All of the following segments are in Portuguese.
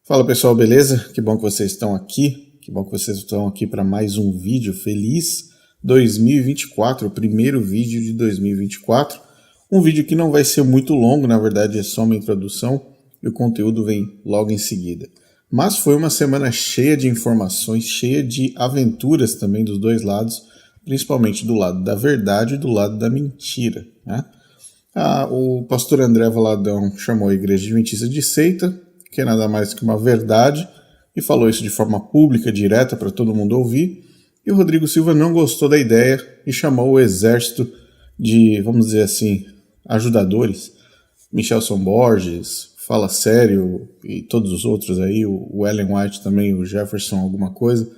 Fala pessoal, beleza? Que bom que vocês estão aqui. Que bom que vocês estão aqui para mais um vídeo. Feliz 2024, o primeiro vídeo de 2024. Um vídeo que não vai ser muito longo, na verdade é só uma introdução e o conteúdo vem logo em seguida. Mas foi uma semana cheia de informações, cheia de aventuras também dos dois lados, principalmente do lado da verdade e do lado da mentira, né? O pastor André Valadão chamou a Igreja Adventista de seita, que é nada mais que uma verdade, e falou isso de forma pública, direta, para todo mundo ouvir. E o Rodrigo Silva não gostou da ideia e chamou o exército de, vamos dizer assim, ajudadores. Michelson Borges, Fala Sério e todos os outros aí, o Ellen White também, o Jefferson alguma coisa,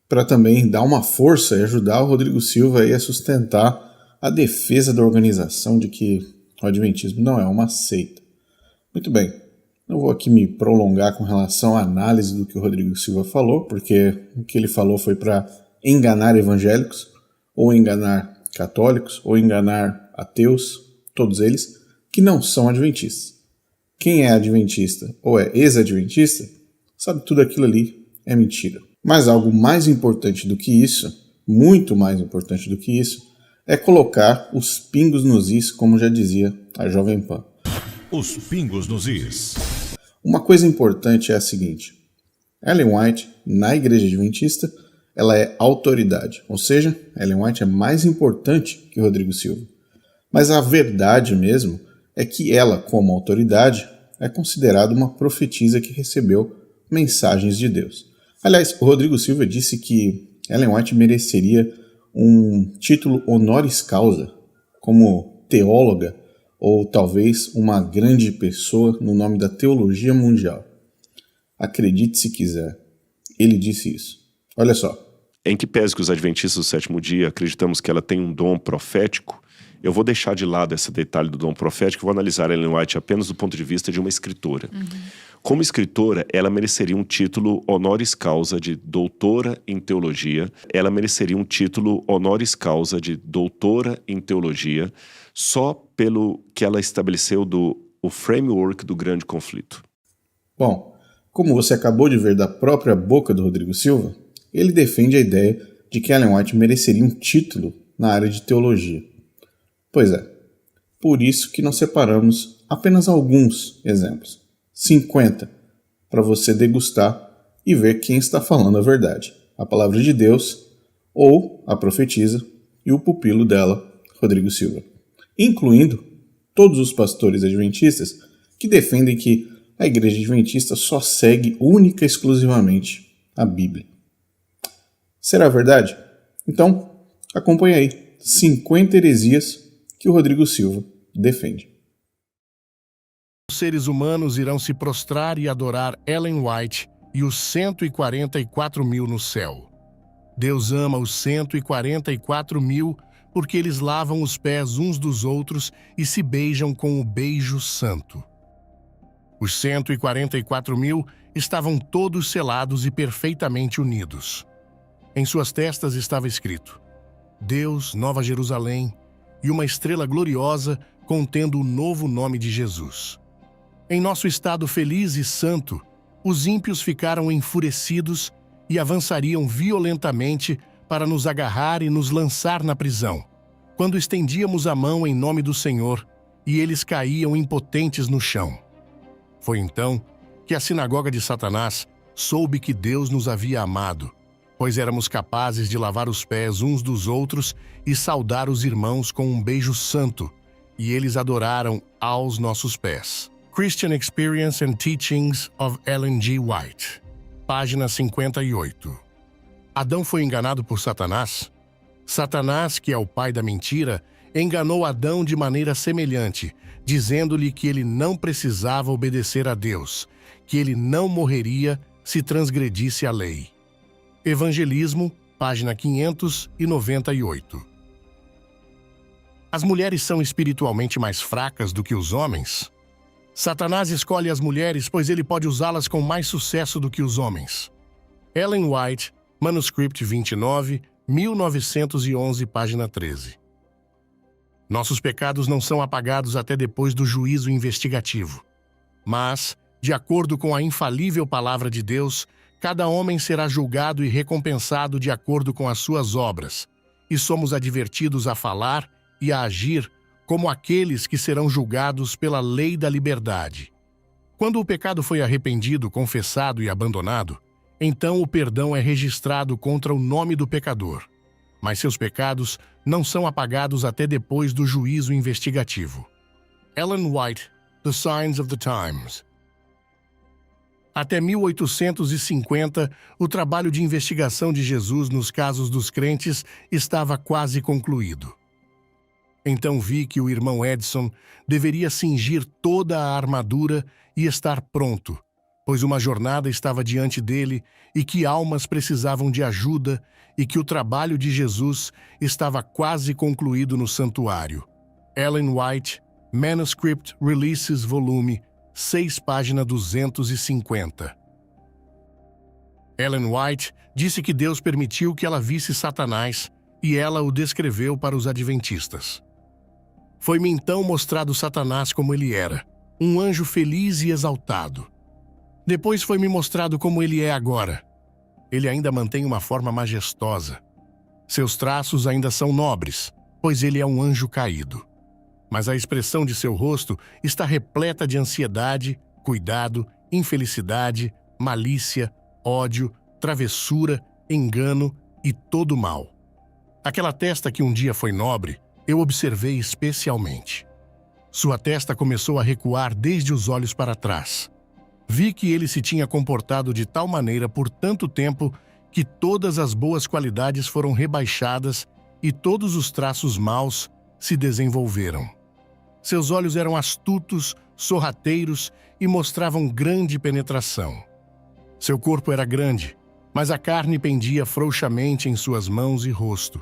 para também dar uma força e ajudar o Rodrigo Silva aí a sustentar a defesa da organização de que o Adventismo não é uma seita. Muito bem. Não vou aqui me prolongar com relação à análise do que o Rodrigo Silva falou, porque o que ele falou foi para enganar evangélicos, ou enganar católicos, ou enganar ateus, todos eles, que não são adventistas. Quem é adventista ou é ex-adventista, sabe tudo aquilo ali é mentira. Mas algo mais importante do que isso, muito mais importante do que isso, é colocar os pingos nos is, como já dizia a Jovem Pan. Os pingos nos is. Uma coisa importante é a seguinte: Ellen White, na Igreja Adventista, ela é autoridade, ou seja, Ellen White é mais importante que Rodrigo Silva. Mas a verdade mesmo é que ela, como autoridade, é considerada uma profetisa que recebeu mensagens de Deus. Aliás, o Rodrigo Silva disse que Ellen White mereceria um título honoris causa, como teóloga, ou talvez uma grande pessoa no nome da teologia mundial. Acredite se quiser, ele disse isso. Olha só. Em que pese que os adventistas do sétimo dia acreditamos que ela tem um dom profético, eu vou deixar de lado esse detalhe do dom profético e vou analisar Ellen White apenas do ponto de vista de uma escritora. Como escritora, ela mereceria um título honoris causa de doutora em teologia. Ela mereceria um título honoris causa de doutora em teologia só pelo que ela estabeleceu o framework do grande conflito. Bom, como você acabou de ver da própria boca do Rodrigo Silva, ele defende a ideia de que Ellen White mereceria um título na área de teologia. Pois é, por isso que nós separamos apenas alguns exemplos, 50, para você degustar e ver quem está falando a verdade, a palavra de Deus ou a profetisa e o pupilo dela, Rodrigo Silva, incluindo todos os pastores adventistas que defendem que a Igreja Adventista só segue única e exclusivamente a Bíblia. Será verdade? Então, acompanhe aí 50 heresias que o Rodrigo Silva defende. Os seres humanos irão se prostrar e adorar Ellen White e os 144 mil no céu. Deus ama os 144 mil porque eles lavam os pés uns dos outros e se beijam com o beijo santo. Os 144 mil estavam todos selados e perfeitamente unidos. Em suas testas estava escrito: Deus, Nova Jerusalém, e uma estrela gloriosa contendo o novo nome de Jesus. Em nosso estado feliz e santo, os ímpios ficaram enfurecidos e avançariam violentamente para nos agarrar e nos lançar na prisão, quando estendíamos a mão em nome do Senhor, e eles caíam impotentes no chão. Foi então que a sinagoga de Satanás soube que Deus nos havia amado, pois éramos capazes de lavar os pés uns dos outros e saudar os irmãos com um beijo santo, e eles adoraram aos nossos pés. Christian Experience and Teachings of Ellen G. White, página 58. Adão foi enganado por Satanás? Satanás, que é o pai da mentira, enganou Adão de maneira semelhante, dizendo-lhe que ele não precisava obedecer a Deus, que ele não morreria se transgredisse a lei. Evangelismo, página 598. As mulheres são espiritualmente mais fracas do que os homens? Satanás escolhe as mulheres, pois ele pode usá-las com mais sucesso do que os homens. Ellen White, Manuscript 29, 1911, página 13. Nossos pecados não são apagados até depois do juízo investigativo. Mas De acordo com a infalível palavra de Deus, cada homem será julgado e recompensado de acordo com as suas obras, e somos advertidos a falar e a agir como aqueles que serão julgados pela lei da liberdade. Quando o pecado foi arrependido, confessado e abandonado, então o perdão é registrado contra o nome do pecador, mas seus pecados não são apagados até depois do juízo investigativo. Ellen White, The Signs of the Times. Até 1850, o trabalho de investigação de Jesus nos casos dos crentes estava quase concluído. Então vi que o irmão Edson deveria cingir toda a armadura e estar pronto, pois uma jornada estava diante dele e que almas precisavam de ajuda e que o trabalho de Jesus estava quase concluído no santuário. Ellen White, Manuscript Releases Volume 6, página 250. Ellen White disse que Deus permitiu que ela visse Satanás e ela o descreveu para os adventistas. Foi-me então mostrado Satanás como ele era, um anjo feliz e exaltado. Depois foi-me mostrado como ele é agora. Ele ainda mantém uma forma majestosa. Seus traços ainda são nobres, pois ele é um anjo caído. Mas a expressão de seu rosto está repleta de ansiedade, cuidado, infelicidade, malícia, ódio, travessura, engano e todo mal. Aquela testa que um dia foi nobre, eu observei especialmente. Sua testa começou a recuar desde os olhos para trás. Vi que ele se tinha comportado de tal maneira por tanto tempo que todas as boas qualidades foram rebaixadas e todos os traços maus se desenvolveram. Seus olhos eram astutos, sorrateiros e mostravam grande penetração. Seu corpo era grande, mas a carne pendia frouxamente em suas mãos e rosto.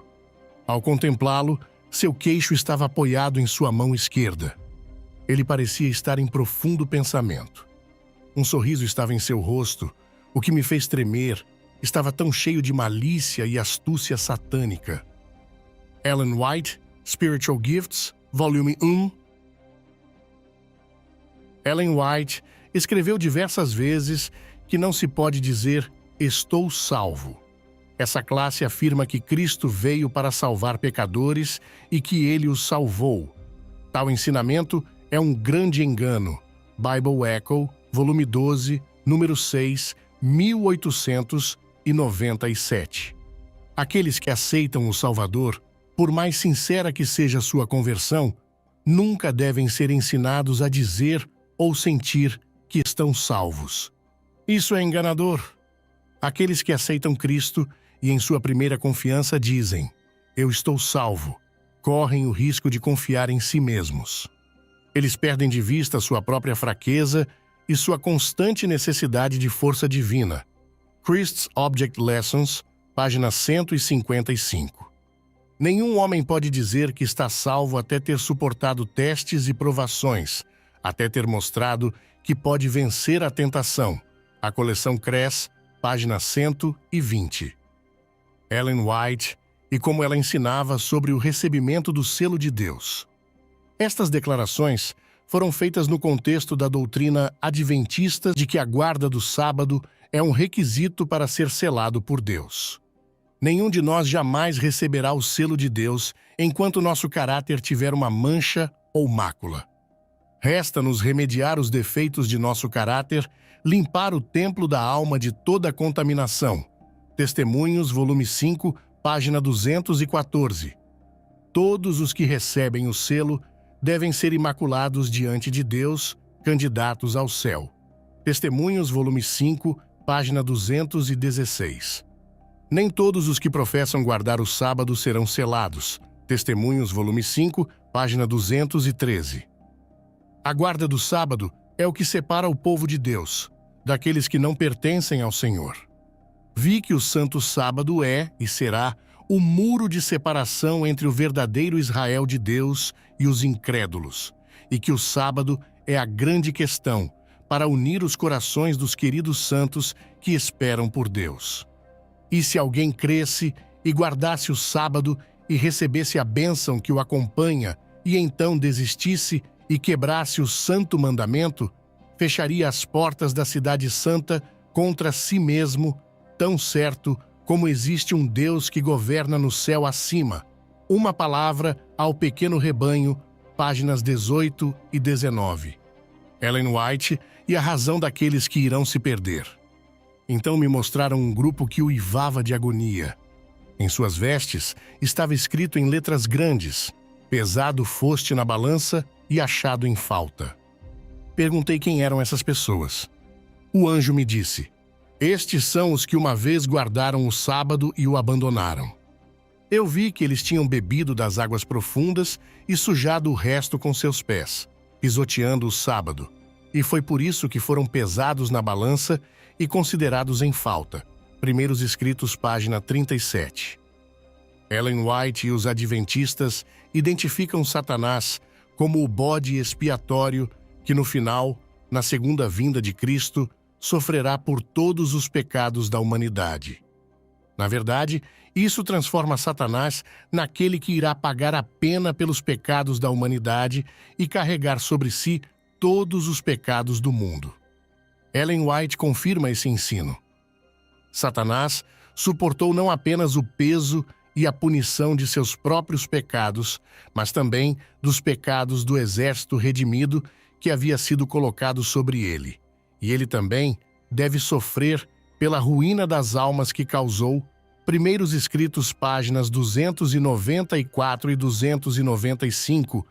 Ao contemplá-lo, seu queixo estava apoiado em sua mão esquerda. Ele parecia estar em profundo pensamento. Um sorriso estava em seu rosto, o que me fez tremer. Estava tão cheio de malícia e astúcia satânica. Ellen White, Spiritual Gifts, Volume 1. Ellen White escreveu diversas vezes que não se pode dizer "estou salvo". Essa classe afirma que Cristo veio para salvar pecadores e que ele os salvou. Tal ensinamento é um grande engano. Bible Echo, volume 12, número 6, 1897. Aqueles que aceitam o Salvador, por mais sincera que seja sua conversão, nunca devem ser ensinados a dizer ou sentir que estão salvos. Isso é enganador. Aqueles que aceitam Cristo e em sua primeira confiança dizem: "Eu estou salvo", correm o risco de confiar em si mesmos. Eles perdem de vista sua própria fraqueza e sua constante necessidade de força divina. Christ's Object Lessons, página 155. Nenhum homem pode dizer que está salvo até ter suportado testes e provações, até ter mostrado que pode vencer a tentação. A coleção Kress, página 120. Ellen White, e como ela ensinava sobre o recebimento do selo de Deus. Estas declarações foram feitas no contexto da doutrina adventista de que a guarda do sábado é um requisito para ser selado por Deus. Nenhum de nós jamais receberá o selo de Deus enquanto nosso caráter tiver uma mancha ou mácula. Resta-nos remediar os defeitos de nosso caráter, limpar o templo da alma de toda contaminação. Testemunhos, volume 5, página 214. Todos os que recebem o selo devem ser imaculados diante de Deus, candidatos ao céu. Testemunhos, volume 5, página 216. Nem todos os que professam guardar o sábado serão selados. Testemunhos, volume 5, página 213. A guarda do sábado é o que separa o povo de Deus, daqueles que não pertencem ao Senhor. Vi que o santo sábado é, e será, o muro de separação entre o verdadeiro Israel de Deus e os incrédulos, e que o sábado é a grande questão para unir os corações dos queridos santos que esperam por Deus. E se alguém cresce e guardasse o sábado e recebesse a bênção que o acompanha, e então desistisse e quebrasse o santo mandamento, fecharia as portas da cidade santa contra si mesmo, tão certo como existe um Deus que governa no céu acima. Uma palavra ao pequeno rebanho, páginas 18 e 19. Ellen White e a razão daqueles que irão se perder. Então me mostraram um grupo que uivava de agonia. Em suas vestes estava escrito em letras grandes: pesado foste na balança e achado em falta. Perguntei quem eram essas pessoas. O anjo me disse: estes são os que uma vez guardaram o sábado e o abandonaram. Eu vi que eles tinham bebido das águas profundas e sujado o resto com seus pés, pisoteando o sábado, e foi por isso que foram pesados na balança e considerados em falta. Primeiros Escritos, página 37. Ellen White e os adventistas identificam Satanás como o bode expiatório que no final, na segunda vinda de Cristo, sofrerá por todos os pecados da humanidade. Na verdade, isso transforma Satanás naquele que irá pagar a pena pelos pecados da humanidade e carregar sobre si todos os pecados do mundo. Ellen White confirma esse ensino. Satanás suportou não apenas o peso e a punição de seus próprios pecados, mas também dos pecados do exército redimido que havia sido colocado sobre ele. E ele também deve sofrer pela ruína das almas que causou. Primeiros Escritos, páginas 294 e 295.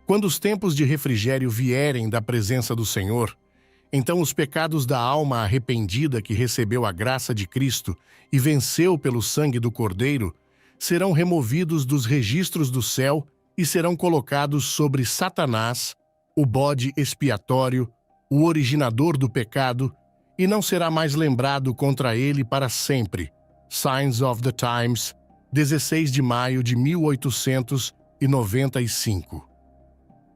Quando os tempos de refrigério vierem da presença do Senhor, então os pecados da alma arrependida que recebeu a graça de Cristo e venceu pelo sangue do Cordeiro serão removidos dos registros do céu e serão colocados sobre Satanás, o bode expiatório, o originador do pecado, e não será mais lembrado contra ele para sempre. Signs of the Times, 16 de maio de 1895.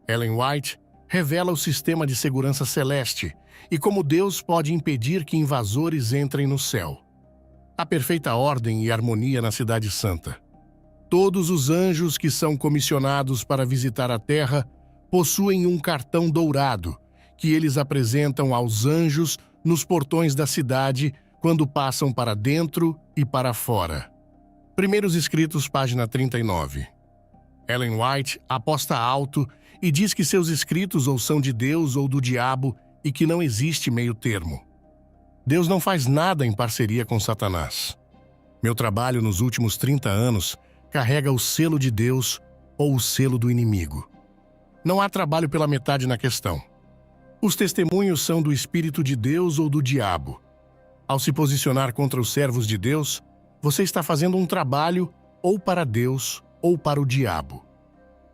Ellen White revela o sistema de segurança celeste e como Deus pode impedir que invasores entrem no céu. A perfeita ordem e harmonia na Cidade Santa. Todos os anjos que são comissionados para visitar a Terra possuem um cartão dourado, que eles apresentam aos anjos nos portões da cidade quando passam para dentro e para fora. Primeiros Escritos, página 39. Ellen White aposta alto e diz que seus escritos ou são de Deus ou do diabo e que não existe meio termo. Deus não faz nada em parceria com Satanás. Meu trabalho nos últimos 30 anos carrega o selo de Deus ou o selo do inimigo. Não há trabalho pela metade na questão. Os testemunhos são do Espírito de Deus ou do diabo. Ao se posicionar contra os servos de Deus, você está fazendo um trabalho ou para Deus ou para o diabo.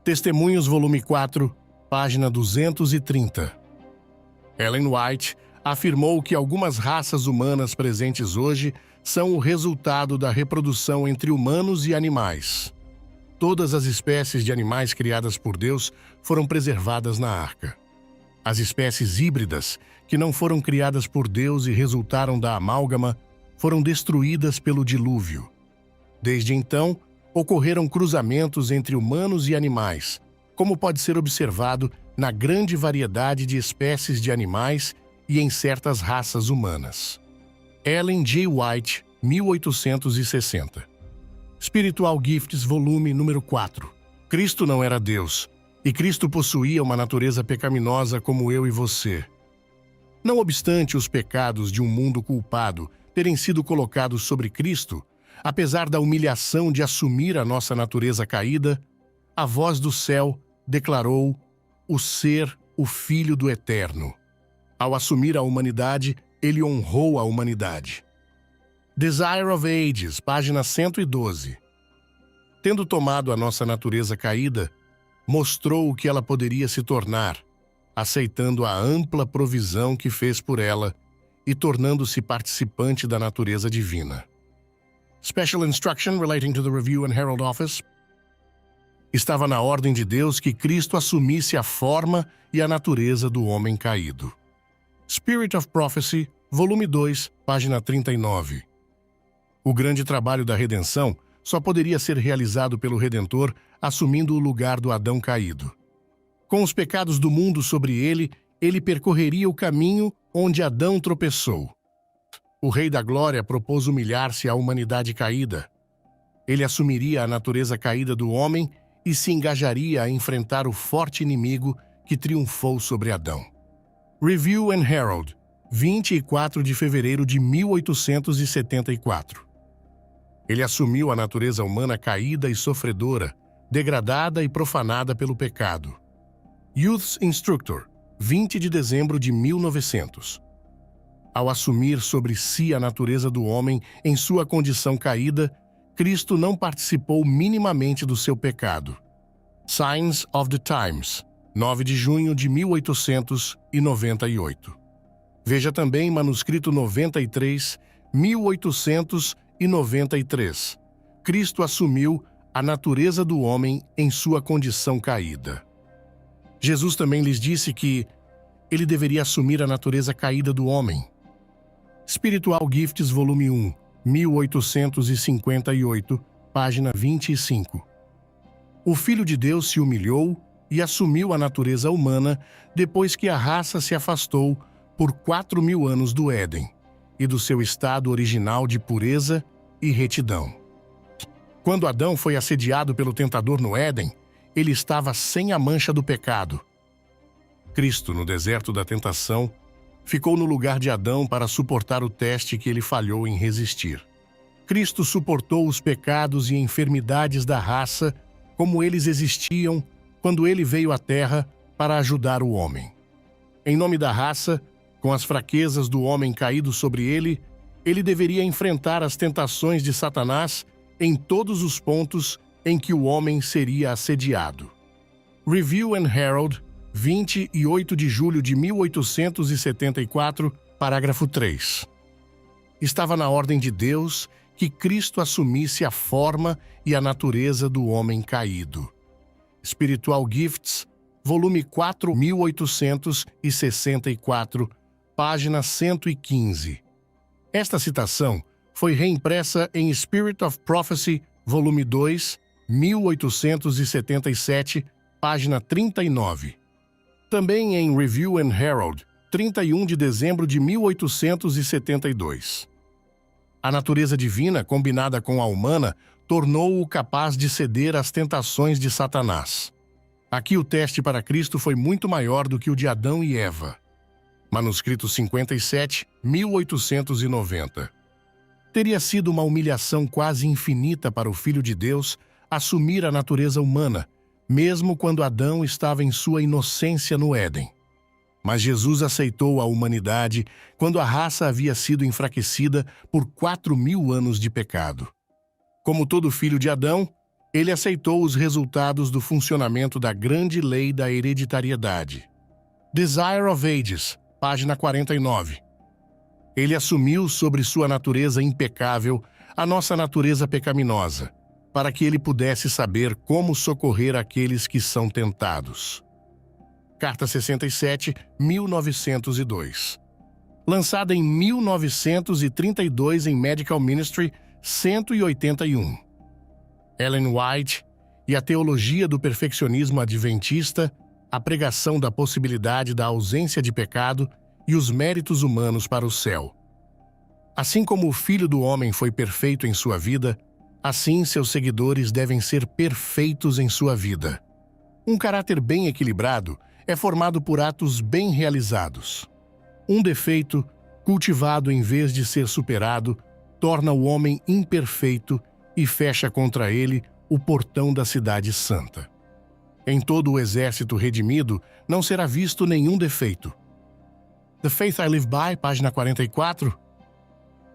Testemunhos, volume 4, página 230. Ellen White afirmou que algumas raças humanas presentes hoje são o resultado da reprodução entre humanos e animais. Todas as espécies de animais criadas por Deus foram preservadas na arca. As espécies híbridas, que não foram criadas por Deus e resultaram da amálgama, foram destruídas pelo dilúvio. Desde então, ocorreram cruzamentos entre humanos e animais, como pode ser observado na grande variedade de espécies de animais e em certas raças humanas. Ellen J. White, 1860. Spiritual Gifts, volume número 4. Cristo não era Deus, e Cristo possuía uma natureza pecaminosa como eu e você. Não obstante os pecados de um mundo culpado terem sido colocados sobre Cristo, apesar da humilhação de assumir a nossa natureza caída, a voz do céu declarou o ser o Filho do Eterno. Ao assumir a humanidade, ele honrou a humanidade. Desire of Ages, página 112. Tendo tomado a nossa natureza caída, mostrou o que ela poderia se tornar, aceitando a ampla provisão que fez por ela e tornando-se participante da natureza divina. Special Instruction relating to the Review and Herald Office. Estava na ordem de Deus que Cristo assumisse a forma e a natureza do homem caído. Spirit of Prophecy, volume 2, página 39. O grande trabalho da redenção só poderia ser realizado pelo Redentor assumindo o lugar do Adão caído. Com os pecados do mundo sobre ele ele percorreria o caminho onde Adão tropeçou. O Rei da Glória propôs humilhar-se à humanidade caída. Ele assumiria a natureza caída do homem e se engajaria a enfrentar o forte inimigo que triunfou sobre Adão. Review and Herald, 24 de fevereiro de 1874. Ele assumiu a natureza humana caída e sofredora, degradada e profanada pelo pecado. Youth's Instructor, 20 de dezembro de 1900. Ao assumir sobre si a natureza do homem em sua condição caída, Cristo não participou minimamente do seu pecado. Signs of the Times, 9 de junho de 1898. Veja também manuscrito 93, 1893. Cristo assumiu a natureza do homem em sua condição caída. Jesus também lhes disse que ele deveria assumir a natureza caída do homem. Spiritual Gifts, volume 1, 1858, página 25. O Filho de Deus se humilhou e assumiu a natureza humana depois que a raça se afastou por 4.000 anos do Éden e do seu estado original de pureza e retidão. Quando Adão foi assediado pelo tentador no Éden, ele estava sem a mancha do pecado. Cristo, no deserto da tentação, ficou no lugar de Adão para suportar o teste que ele falhou em resistir. Cristo suportou os pecados e enfermidades da raça como eles existiam quando ele veio à Terra para ajudar o homem. Em nome da raça, com as fraquezas do homem caído sobre ele, ele deveria enfrentar as tentações de Satanás em todos os pontos em que o homem seria assediado. Review and Herald, 28 de julho de 1874, parágrafo 3. Estava na ordem de Deus que Cristo assumisse a forma e a natureza do homem caído. Spiritual Gifts, volume 4, 1864, página 115. Esta citação foi reimpressa em Spirit of Prophecy, volume 2, 1877, página 39. Também em Review and Herald, 31 de dezembro de 1872. A natureza divina, combinada com a humana, tornou-o capaz de ceder às tentações de Satanás. Aqui o teste para Cristo foi muito maior do que o de Adão e Eva. Manuscrito 57, 1890. Teria sido uma humilhação quase infinita para o Filho de Deus assumir a natureza humana, mesmo quando Adão estava em sua inocência no Éden. Mas Jesus aceitou a humanidade quando a raça havia sido enfraquecida por 4.000 anos de pecado. Como todo filho de Adão, ele aceitou os resultados do funcionamento da grande lei da hereditariedade. Desire of Ages, página 49. Ele assumiu sobre sua natureza impecável a nossa natureza pecaminosa, para que ele pudesse saber como socorrer aqueles que são tentados. Carta 67, 1902. Lançada em 1932 em Medical Ministry 181. Ellen White e a Teologia do Perfeccionismo Adventista, a pregação da possibilidade da ausência de pecado e os méritos humanos para o céu. Assim como o Filho do Homem foi perfeito em sua vida, assim seus seguidores devem ser perfeitos em sua vida. Um caráter bem equilibrado é formado por atos bem realizados. Um defeito, cultivado em vez de ser superado, torna o homem imperfeito e fecha contra ele o portão da cidade santa. Em todo o exército redimido não será visto nenhum defeito. The Faith I Live By, página 44.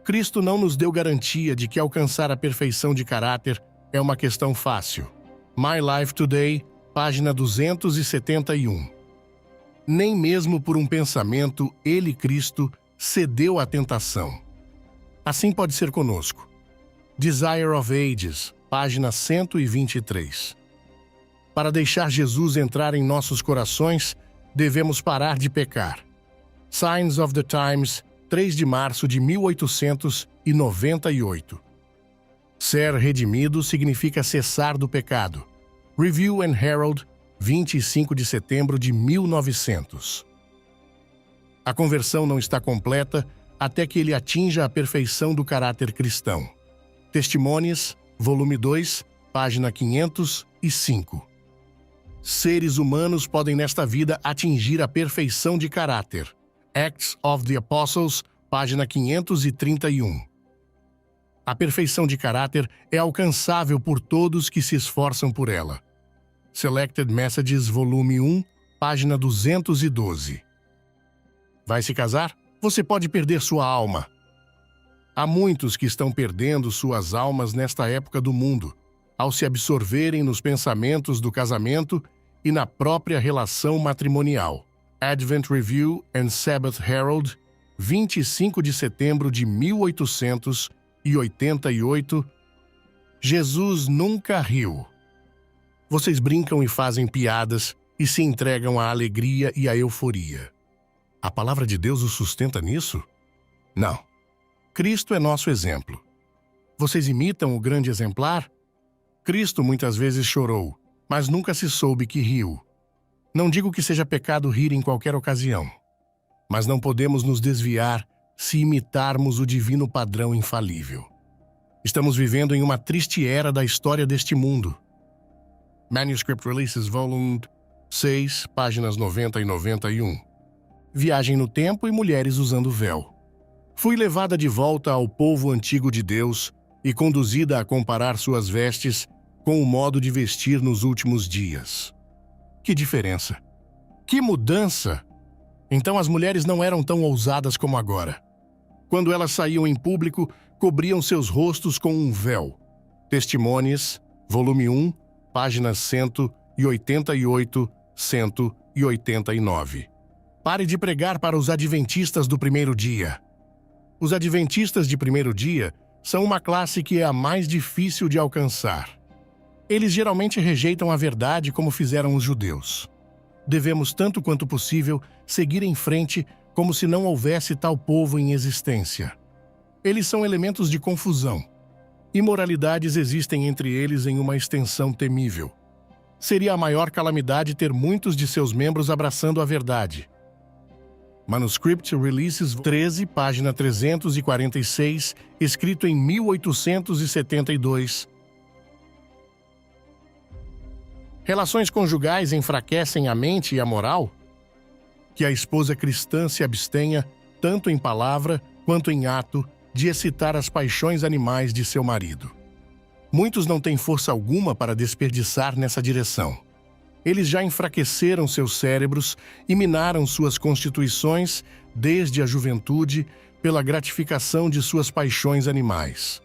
Cristo não nos deu garantia de que alcançar a perfeição de caráter é uma questão fácil. My Life Today, página 271. Nem mesmo por um pensamento, ele, Cristo, cedeu à tentação. Assim pode ser conosco. Desire of Ages, página 123. Para deixar Jesus entrar em nossos corações, devemos parar de pecar. Signs of the Times, 3 de março de 1898. Ser redimido significa cessar do pecado. Review and Herald, 25 de setembro de 1900. A conversão não está completa até que ele atinja a perfeição do caráter cristão. Testimônios, volume 2, página 505. Seres humanos podem nesta vida atingir a perfeição de caráter. Acts of the Apostles, página 531. A perfeição de caráter é alcançável por todos que se esforçam por ela. Selected Messages, volume 1, página 212. Vai se casar? Você pode perder sua alma. Há muitos que estão perdendo suas almas nesta época do mundo, ao se absorverem nos pensamentos do casamento e na própria relação matrimonial. Advent Review and Sabbath Herald, 25 de setembro de 1888. Jesus nunca riu. Vocês brincam e fazem piadas e se entregam à alegria e à euforia. A palavra de Deus os sustenta nisso? Não. Cristo é nosso exemplo. Vocês imitam o grande exemplar? Cristo muitas vezes chorou, mas nunca se soube que riu. Não digo que seja pecado rir em qualquer ocasião, mas não podemos nos desviar se imitarmos o divino padrão infalível. Estamos vivendo em uma triste era da história deste mundo. Manuscript Releases, volume 6, páginas 90 e 91. Viagem no tempo e mulheres usando véu. Fui levada de volta ao povo antigo de Deus e conduzida a comparar suas vestes com o modo de vestir nos últimos dias. Que diferença! Que mudança! Então as mulheres não eram tão ousadas como agora. Quando elas saíam em público, cobriam seus rostos com um véu. Testimônios, volume 1, páginas 188, 189. Pare de pregar para os adventistas do primeiro dia. Os adventistas de primeiro dia são uma classe que é a mais difícil de alcançar. Eles geralmente rejeitam a verdade como fizeram os judeus. Devemos, tanto quanto possível, seguir em frente como se não houvesse tal povo em existência. Eles são elementos de confusão. Imoralidades existem entre eles em uma extensão temível. Seria a maior calamidade ter muitos de seus membros abraçando a verdade. Manuscript Releases 13, página 346, escrito em 1872. Relações conjugais enfraquecem a mente e a moral? Que a esposa cristã se abstenha, tanto em palavra quanto em ato, de excitar as paixões animais de seu marido. Muitos não têm força alguma para desperdiçar nessa direção. Eles já enfraqueceram seus cérebros e minaram suas constituições desde a juventude pela gratificação de suas paixões animais.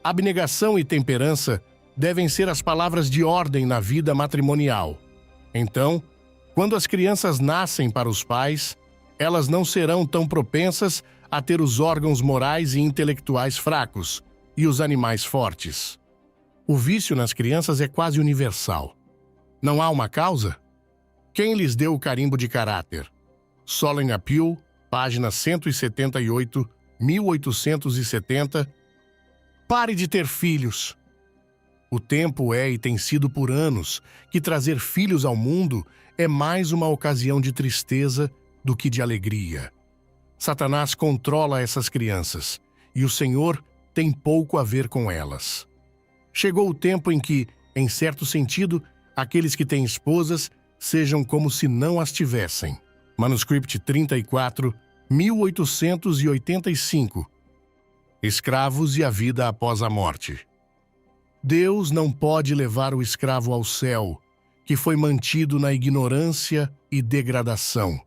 Abnegação e temperança devem ser as palavras de ordem na vida matrimonial. Então, quando as crianças nascem para os pais, elas não serão tão propensas a ter os órgãos morais e intelectuais fracos e os animais fortes. O vício nas crianças é quase universal. Não há uma causa? Quem lhes deu o carimbo de caráter? Solemn Appeal, página 178, 1870. Pare de ter filhos. O tempo é e tem sido por anos que trazer filhos ao mundo é mais uma ocasião de tristeza do que de alegria. Satanás controla essas crianças e o Senhor tem pouco a ver com elas. Chegou o tempo em que, em certo sentido, aqueles que têm esposas sejam como se não as tivessem. Manuscript 34, 1885. Escravos e a vida após a morte. Deus não pode levar o escravo ao céu, que foi mantido na ignorância e degradação,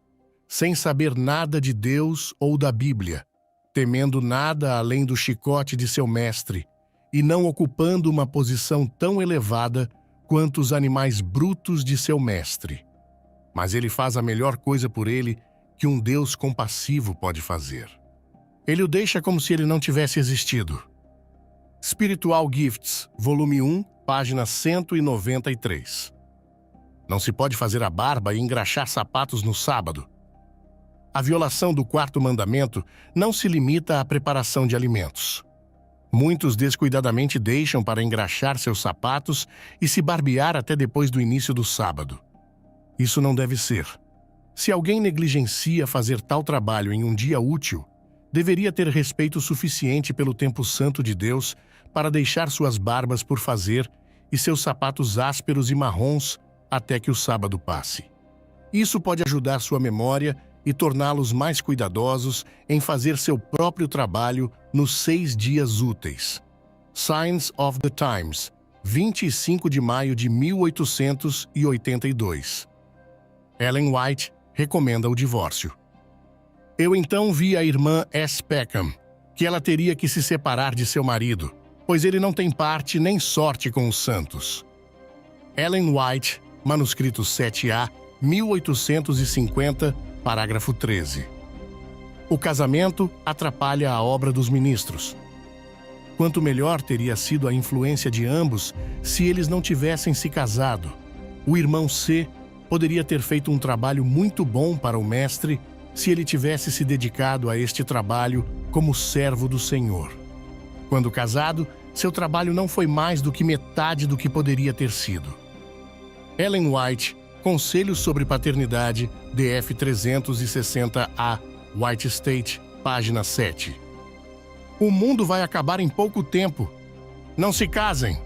sem saber nada de Deus ou da Bíblia, temendo nada além do chicote de seu mestre, e não ocupando uma posição tão elevada quanto os animais brutos de seu mestre. Mas ele faz a melhor coisa por ele que um Deus compassivo pode fazer. Ele o deixa como se ele não tivesse existido. Spiritual Gifts, volume 1, página 193. Não se pode fazer a barba e engraxar sapatos no sábado. A violação do quarto mandamento não se limita à preparação de alimentos. Muitos descuidadamente deixam para engraxar seus sapatos e se barbear até depois do início do sábado. Isso não deve ser. Se alguém negligencia fazer tal trabalho em um dia útil, deveria ter respeito suficiente pelo tempo santo de Deus para deixar suas barbas por fazer e seus sapatos ásperos e marrons até que o sábado passe. Isso pode ajudar sua memória e torná-los mais cuidadosos em fazer seu próprio trabalho nos 6 dias úteis. Signs of the Times, 25 de maio de 1882. Ellen White recomenda o divórcio. Eu então vi a irmã S. Peckham, que ela teria que se separar de seu marido, pois ele não tem parte nem sorte com os santos. Ellen White, manuscrito 7A, 1850, parágrafo 13. O casamento atrapalha a obra dos ministros. Quanto melhor teria sido a influência de ambos se eles não tivessem se casado. O irmão C poderia ter feito um trabalho muito bom para o mestre se ele tivesse se dedicado a este trabalho como servo do Senhor. Quando casado, seu trabalho não foi mais do que metade do que poderia ter sido. Ellen White, Conselhos sobre Paternidade, DF 360A, White State, página 7. O mundo vai acabar em pouco tempo. Não se casem!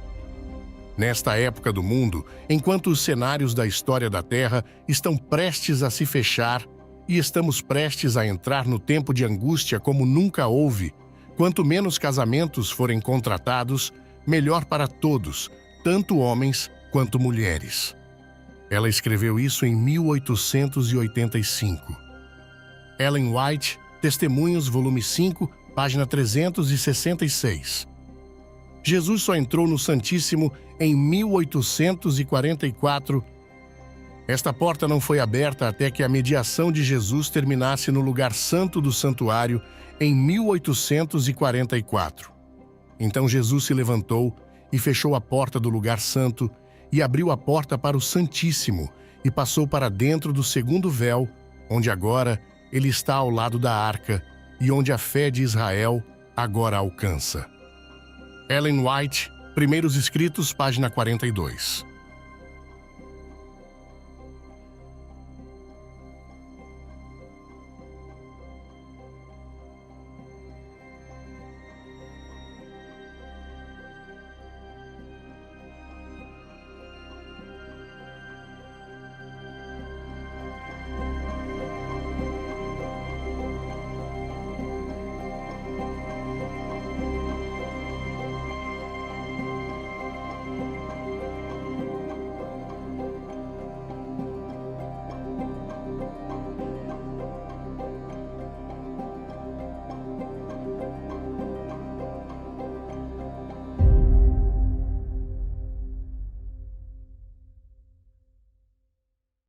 Nesta época do mundo, enquanto os cenários da história da Terra estão prestes a se fechar e estamos prestes a entrar no tempo de angústia como nunca houve, quanto menos casamentos forem contratados, melhor para todos, tanto homens quanto mulheres. Ela escreveu isso em 1885. Ellen White, Testemunhos, volume 5, página 366. Jesus só entrou no Santíssimo em 1844. Esta porta não foi aberta até que a mediação de Jesus terminasse no lugar santo do santuário em 1844. Então Jesus se levantou e fechou a porta do lugar santo e abriu a porta para o Santíssimo e passou para dentro do segundo véu, onde agora ele está ao lado da arca e onde a fé de Israel agora alcança. Ellen White, Primeiros Escritos, página 42.